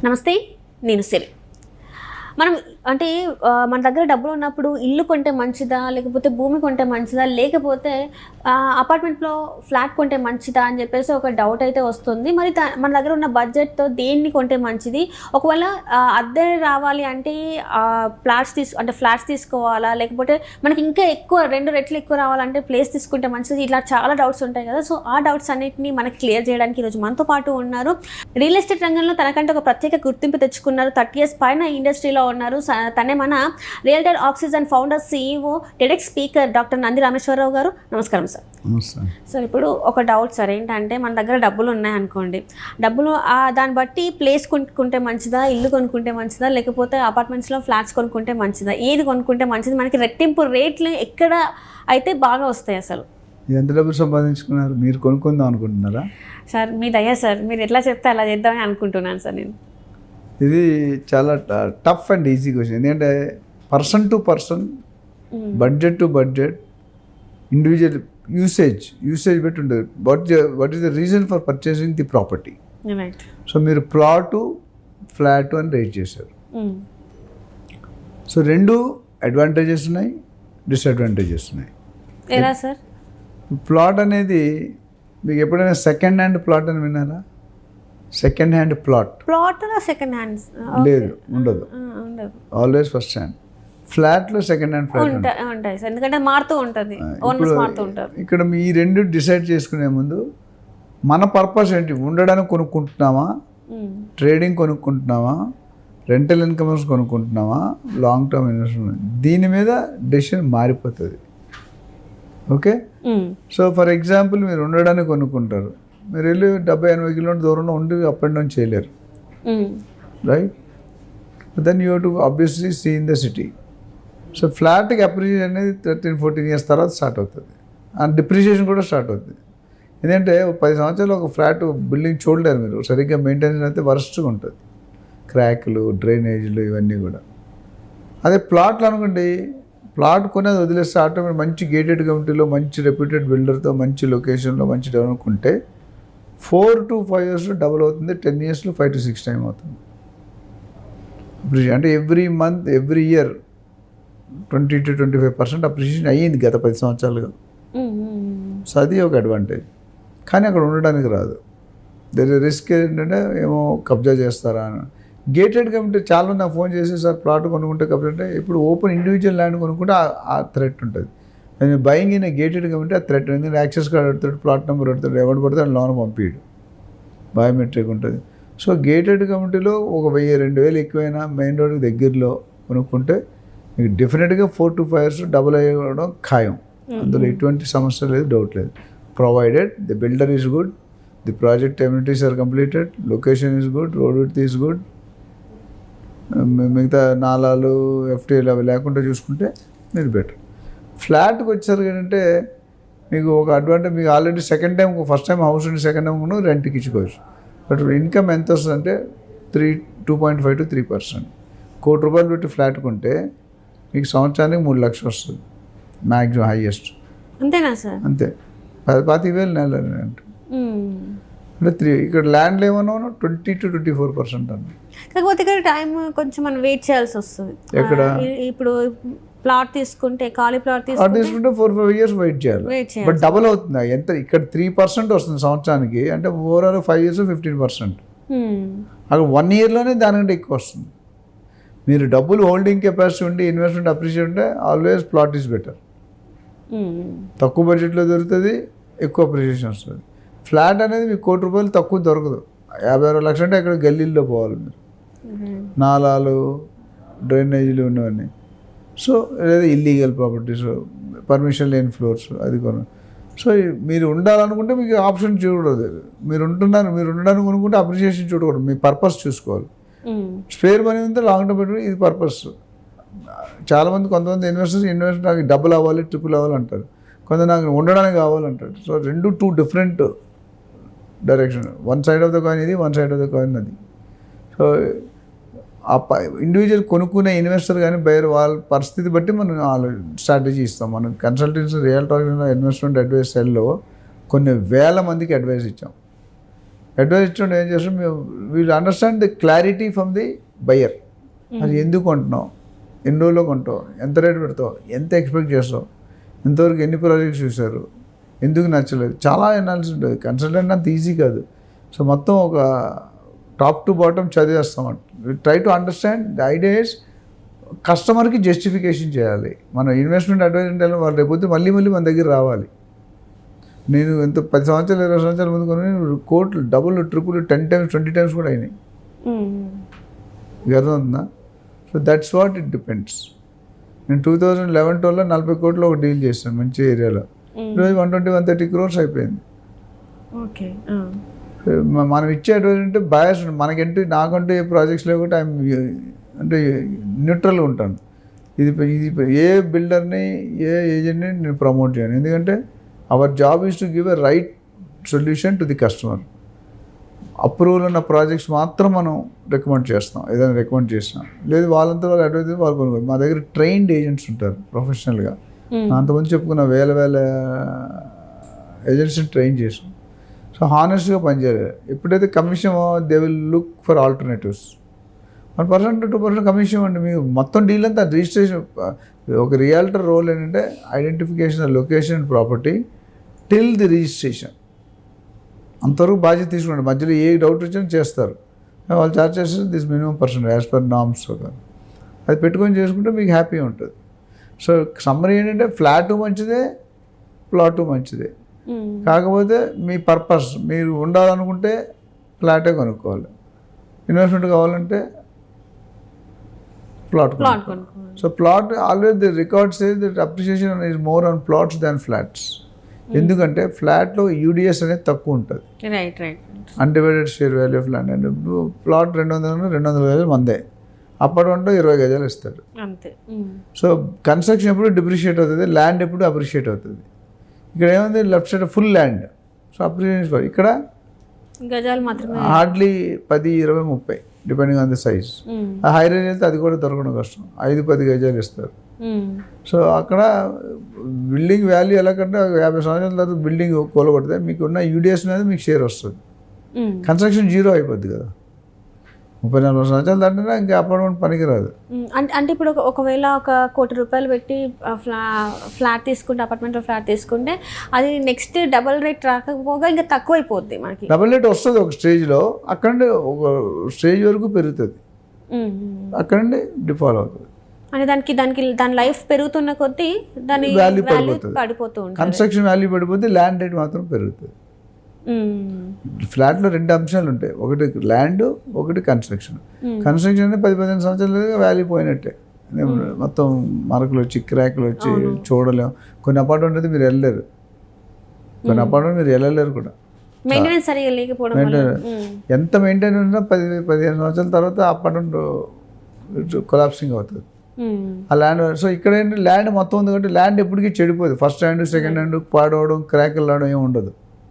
నమస్తే, నేను సిరి. మనం అంటే మన దగ్గర డబ్బులు ఉన్నప్పుడు ఇల్లు కొంటే మంచిదా, లేకపోతే భూమి కొంటే మంచిదా, లేకపోతే అపార్ట్మెంట్లో ఫ్లాట్ కొంటే మంచిదా అని చెప్పేసి ఒక డౌట్ అయితే వస్తుంది. మరి మన దగ్గర ఉన్న బడ్జెట్తో దేన్ని కొంటే మంచిది? ఒకవేళ అద్దె రావాలి అంటే ఫ్లాట్స్ తీసుకోవాలా, లేకపోతే మనకి ఇంకా ఎక్కువ 2 రెట్లు ఎక్కువ రావాలంటే ప్లేస్ తీసుకుంటే మంచిది? ఇట్లా చాలా డౌట్స్ ఉంటాయి కదా. సో ఆ డౌట్స్ అన్నిటిని మనకి క్లియర్ చేయడానికి ఈరోజు మనతో పాటు ఉన్నారు. రియల్ ఎస్టేట్ రంగంలో తనకంటే ఒక ప్రత్యేక గుర్తింపు తెచ్చుకున్నారు. 30 years పైన ఇండస్ట్రీలో ఉన్నారు. తనే మన realtor oxygen founder, CEO, TEDx speaker doctor Nandi Rameshwar Rao గారు. నమస్కారం సార్. సార్, ఇప్పుడు ఒక డౌట్ సార్, ఏంటంటే మన దగ్గర డబ్బులు ఉన్నాయనుకోండి, డబ్బులు దాన్ని బట్టి ప్లేస్ కొనుక్కుంటే మంచిదా, ఇల్లు కొనుక్కుంటే మంచిదా, లేకపోతే అపార్ట్మెంట్స్లో ఫ్లాట్స్ కొనుక్కుంటే మంచిదా? ఏది కొనుక్కుంటే మంచిది? మనకి రెట్టింపు రేట్లు ఎక్కడ అయితే బాగా వస్తాయి? అసలు ఎంత డబ్బులు సంపాదించుకున్నారు? మీరు కొనుక్కుందాం అనుకుంటున్నారా? సార్ మీ దయ సార్, మీరు ఎట్లా చెప్తే అలా చేద్దామని అనుకుంటున్నాను సార్ నేను. ఇది చాలా టఫ్ అండ్ ఈజీ క్వశ్చన్. ఎందుకంటే person to person, budget to budget, individual usage బట్టి ఉంటుంది. What is the reason for purchasing the property? So మీరు ప్లాటు, ఫ్లాట్ అని రేట్ చేశారు. సో 2 అడ్వాంటేజెస్ ఉన్నాయి, డిసడ్వాంటేజెస్ ఉన్నాయి. ఎలా సార్? ప్లాట్ అనేది మీకు ఎప్పుడైనా సెకండ్ హ్యాండ్ ప్లాట్ అని విన్నారా? Second hand plot second hand లేదు, ఉండదు. Always first hand. ఫ్లాట్లో సెకండ్ హ్యాండ్ ఫ్లాట్ ఉంటాయి సార్, ఎందుకంటే మారుతూ ఉంటుంది. ఇక్కడ ఈ 2 డిసైడ్ చేసుకునే ముందు మన పర్పస్ ఏంటి? ఉండడానికి కొనుక్కుంటున్నామా, ట్రేడింగ్ కొనుక్కుంటున్నామా, రెంటల్ ఇన్కమ్స్ కొనుక్కుంటున్నామా, లాంగ్ టర్మ్ ఇన్వెస్ట్మెంట్? దీని మీద డెసిషన్ మారిపోతుంది. ఓకే. సో ఫర్ ఎగ్జాంపుల్, మీరు ఉండడానికి కొనుక్కుంటారు. మీరు వెళ్ళి 70-80 కిలోమీటర్ దూరంలో ఉండి అప్ అండ్ డౌన్ చేయలేరు, right? Then you too obviously see in the city. So ఫ్లాట్కి అప్రిషియేషన్ అనేది 13-14 years తర్వాత స్టార్ట్ అవుతుంది. అండ్ డిప్రిషియేషన్ కూడా స్టార్ట్ అవుతుంది. ఎందుకంటే 10 సంవత్సరాలు ఒక ఫ్లాట్ బిల్డింగ్ చూడలేరు మీరు. సరిగ్గా మెయింటెనెన్స్ అయితే వరస్ట్గా ఉంటుంది. క్రాక్లు, డ్రైనేజీలు ఇవన్నీ కూడా. అదే ప్లాట్లు అనుకోండి, ప్లాట్ కొనేది వదిలేస్తే ఆటోమేటిక్ మంచి గేటెడ్ కమ్యూనిటీలో, మంచి రెప్యూటెడ్ బిల్డర్తో, మంచి లొకేషన్లో, మంచి డెవలప్ ఉంటే 4 to 5 years డబుల్ అవుతుంది. 10 years 5 to 6 times అవుతుంది. అంటే every month, every year 20 to 25% appreciation అయ్యింది గత 10 సంవత్సరాలుగా. సో అది ఒక అడ్వాంటేజ్. కానీ అక్కడ ఉండడానికి రాదు. దేర్ రిస్క్ ఏంటంటే ఏమో కబ్జా చేస్తారా అని. గేటెడ్ కమ్యూనిటీ చాలామంది నాకు ఫోన్ చేసి, సార్ ప్లాట్ కొనుక్కుంటే కబ్జా అంటే, ఇప్పుడు ఓపెన్ ఇండివిజువల్ ల్యాండ్ కొనుక్కుంటే ఆ థ్రెట్ ఉంటుంది. నేను బయింగ్ ఇన్ గేటెడ్ కమ్యూనిటీ ఆ థ్రెట్ ఉంది. యాక్సెస్ కార్డ్ పెడతాడు, ప్లాట్ నెంబర్ పెడతాడు, ఎవడు పడతాడు లోన్ పంపించడు, బయోమెట్రిక్ ఉంటుంది. సో గేటెడ్ కమ్యూనిటీలో ఒక 1000-2000 ఎక్కువైనా మెయిన్ రోడ్కి దగ్గరలో కొనుక్కుంటే మీకు డెఫినెట్గా 4 to 5 years డబుల్ అయ్యడం ఖాయం. అందులో ఎటువంటి సమస్య లేదు, డౌట్ లేదు. Provided the builder is good, the project amenities are completed, location is good, road width is good, మిగతా నాలాలు, FTL అవి లేకుండా చూసుకుంటే మీరు బెటర్. ఫ్లాట్కి వచ్చారు ఏంటంటే మీకు ఒక అడ్వాంటేజ్, మీకు already second time, first time house ఉండి సెకండ్ టైం కూడా రెంట్కి ఇచ్చుకోవచ్చు. బట్ ఇన్కమ్ ఎంత వస్తుందంటే 2.5 to 3%. ₹1,00,000 పెట్టి ఫ్లాట్ కొంటే మీకు సంవత్సరానికి 3 లక్షలు వస్తుంది మ్యాక్సిమం, హైయెస్ట్. అంతేనా సార్? అంతే. 10,000 నెల రెంట్. అంటే ఇక్కడ ల్యాండ్లో ఏమన్నా 20 to 24% అన్న. కాకపోతే ఇక్కడ టైం కొంచెం మనం వెయిట్ చేయాల్సి వస్తుంది. ఎక్కడ ఇప్పుడు ప్లాట్ తీసుకుంటే, ఖాళీ ప్లాట్ తీసుకుంటే 4-5 years వెయిట్ చేయాలి. బట్ డబుల్ అవుతుంది. ఎంత ఇక్కడ 3% వస్తుంది సంవత్సరానికి, అంటే ఓవరాల్ 5 years 15%. అక్కడ 1 yearలోనే దానికంటే ఎక్కువ వస్తుంది. మీరు డబ్బులు హోల్డింగ్ కెపాసిటీ ఉండి, ఇన్వెస్ట్మెంట్ అప్రిషియేట్ ఉంటే ఆల్వేస్ ప్లాట్ ఈజ్ బెటర్. తక్కువ బడ్జెట్లో దొరుకుతుంది, ఎక్కువ అప్రిషియేషన్ వస్తుంది. ఫ్లాట్ అనేది మీకు ₹1,00,000 తక్కువ దొరకదు. 50-60 లక్షలు అంటే అక్కడ గల్లీల్లో పోవాలి మీరు, నాలాలు, డ్రైనేజీలు ఉన్నవన్నీ. సో లేదా ఇల్లీగల్ ప్రాపర్టీస్, పర్మిషన్ లేని ఫ్లోర్స్, అది కొన. సో మీరు ఉండాలనుకుంటే మీకు ఆప్షన్ చూడకూడదు. మీరు ఉండడానికి అనుకుంటే అప్రిషియేషన్ చూడకూడదు, మీ పర్పస్ చూసుకోవాలి. స్పేర్ మనీ ఉంటే లాంగ్ టర్మ్ పెట్టుకుని ఇది పర్పస్. చాలామంది, కొంతమంది ఇన్వెస్టర్స్ నాకు డబుల్ అవ్వాలి, ట్రిపుల్ అవ్వాలి అంటారు. కొంత నాకు ఉండడానికి కావాలంటాడు. So 2 different direction. One side of the coin ఇది, one side of the coin అది. సో ఇండివిజువల్ కొనుక్కునే ఇన్వెస్టర్ కానీ బయర్ వాళ్ళ పరిస్థితి బట్టి మనం స్ట్రాటజీ ఇస్తాం. మనం consultancy, real talk investment advice సెల్లో కొన్ని వేల మందికి అడ్వైస్ ఇచ్చాం. అడ్వైస్ ఇచ్చిన ఏం చేస్తాం, మేము wheel understand the clarity from the buyer. అది ఎందుకు కొంటున్నావు, ఎన్ని రోజుల్లో కొంటావు, ఎంత రేట్ పెడతావు, ఎంత ఎక్స్పెక్ట్ చేస్తావు, ఇంతవరకు ఎన్ని ప్రాజెక్ట్స్ చూశారు, ఎందుకు నచ్చలేదు, చాలా అనాలిసిస్ ఉంటుంది. కన్సల్టెంట్ అంత ఈజీ కాదు. సో మొత్తం ఒక టాప్ టు బాటమ్ చదివేస్తామంట. Try to understand the idea is కస్టమర్కి జస్టిఫికేషన్ చేయాలి. మన ఇన్వెస్ట్మెంట్ అడ్వైజ్ అంటే వాళ్ళు రేపొద్దు మళ్ళీ మన దగ్గర రావాలి. నేను ఎంత 10 సంవత్సరాలు 20 సంవత్సరాల ముందు కొని కోట్లు డబుల్ ట్రిపుల్ 10 times 20 times కూడా అయినాయి. ఇది అర్థమవుతుందా? So that's what it depends. నేను 2011-12లో 40 కోట్లు ఒక డీల్ చేశాను మంచి ఏరియాలో. ఈరోజు 120-130 crores అయిపోయింది. ఓకే. మనం ఇచ్చే అడ్వైజ్ అంటే బయాస్ మనకంటే నాకంటూ ఏ ప్రాజెక్ట్స్ లేకుంటే అంటే న్యూట్రల్గా ఉంటాను. ఇది ఏ బిల్డర్ని ఏ ఏజెంట్ని నేను ప్రమోట్ చేయను. ఎందుకంటే our job is to give a right solution to the customer. Approval ఉన్న ప్రాజెక్ట్స్ మాత్రం మనం రికమెండ్ చేస్తాం. ఏదైనా రికమెండ్ చేసినా లేదు వాళ్ళంతా వాళ్ళు అడ్వైజ్ వాళ్ళు కొనుక్కోరు. మా దగ్గర ట్రైన్డ్ ఏజెంట్స్ ఉంటారు ప్రొఫెషనల్గా. అంతమంది చెప్పుకున్న వేల ఏజెంట్స్ని ట్రైన్ చేసాం. సో హానెస్ట్గా పనిచేయాలి. ఎప్పుడైతే commission they will look for alternatives. 1% to 2% commission అండి. మీకు మొత్తం డీల్ అంతా రిజిస్ట్రేషన్. ఒక రియాల్టర్ రోల్ ఏంటంటే identification location and property till the registration. అంతవరకు బాధ్యత తీసుకోండి. మధ్యలో ఏ డౌట్ వచ్చినా చేస్తారు. వాళ్ళు చార్జ్ చేస్తారు this minimum % as per norms. అది పెట్టుకొని చేసుకుంటే మీకు హ్యాపీ ఉంటుంది. సో సమ్మరీ ఏంటంటే ఫ్లాట్ మంచిదే, ప్లాట్ మంచిదే. కాకపోతే మీ పర్పస్ మీరు ఉండాలనుకుంటే ఫ్లాటే కొనుక్కోవాలి. ఇన్వెస్ట్మెంట్ కావాలంటే ప్లాట్ కొనుక్కోవాలి. So plot always the record says that appreciation is more on plots than flats. ఎందుకంటే ఫ్లాట్లో యూడిఎస్ అనేది తక్కువ ఉంటుంది. Undivided share value of land. And plot 200 గజాలు మందే, అపార్ట్మెంట్లో 20 గజాలు ఇస్తాడు అంతే. సో కన్స్ట్రక్షన్ ఎప్పుడు డిప్రిషియేట్ అవుతుంది, ల్యాండ్ ఎప్పుడు అప్రిషియేట్ అవుతుంది. ఇక్కడ ఏముంది left side full land. So appreciation ఇక్కడ గజాలు మాత్రమే hardly 10, 20, 30 depending on the size. ఆ హై రేంజ్ అయితే అది కూడా దొరకడం కష్టం. 5-10 గజాలు ఇస్తారు. సో అక్కడ బిల్డింగ్ వాల్యూ ఎలాగంటే 50 సంవత్సరాల తర్వాత బిల్డింగ్ కూలగొడితే మీకు ఉన్న యూడిఎస్ మీద మీకు షేర్ వస్తుంది. కన్స్ట్రక్షన్ జీరో అయిపోద్ది కదా. 30-40 సంవత్సరాలు దాటినా ఇంకా అపార్ట్మెంట్ పనికిరాదు. అంటే ఇప్పుడు ఒకవేళ ₹1 కోటి పెట్టి ఫ్లాట్ తీసుకుంటే, అపార్ట్మెంట్లో ఫ్లాట్ తీసుకుంటే అది నెక్స్ట్ డబల్ రేట్ రాకపోగా ఇంకా తక్కువ అయిపోద్ది మనకి. డబల్ రేట్ వస్తుంది ఒక స్టేజ్లో, అక్కడే ఒక స్టేజ్ వరకు పెరుగుతుంది, అక్కడే డిఫాల్ట్ అవుతుంది. అంటే దాని లైఫ్ పెరుగుతున్న కొద్దీ దాని వాల్యూ పడిపోతూ ఉంటుంది. కన్స్ట్రక్షన్ వాల్యూ పడిపోతే ల్యాండ్ రేట్ మాత్రం పెరుగుతుంది. ఫ్లాట్లో 2 అంశాలు ఉంటాయి, ఒకటి ల్యాండ్, ఒకటి కన్స్ట్రక్షన్. కన్స్ట్రక్షన్ అంటే 10-15 సంవత్సరాలు వాల్యూ పోయినట్టే. మొత్తం మరకలు వచ్చి క్రాక్లు వచ్చి చూడలేము. కొన్ని అపార్ట్మెంట్ అయితే మీరు వెళ్ళలేరు, కొన్ని అపార్ట్మెంట్ మీరు వెళ్ళలేరు కూడా. మెయింటెనెన్స్ సరిగా లేకపోవడం, ఎంత మెయింటైన్ ఉన్నా 10-15 సంవత్సరాల తర్వాత అపార్ట్మెంట్ కొలాప్సింగ్ అవుతుంది ఆ ల్యాండ్. సో ఇక్కడ ఏంటి ల్యాండ్ మొత్తం ఉంది కాబట్టి ల్యాండ్ ఎప్పటికీ చెడిపోదు. ఫస్ట్ హ్యాండ్, సెకండ్ హ్యాండ్ పాడవడం, క్రాక్లు రావడం ఏమి ఉండదు.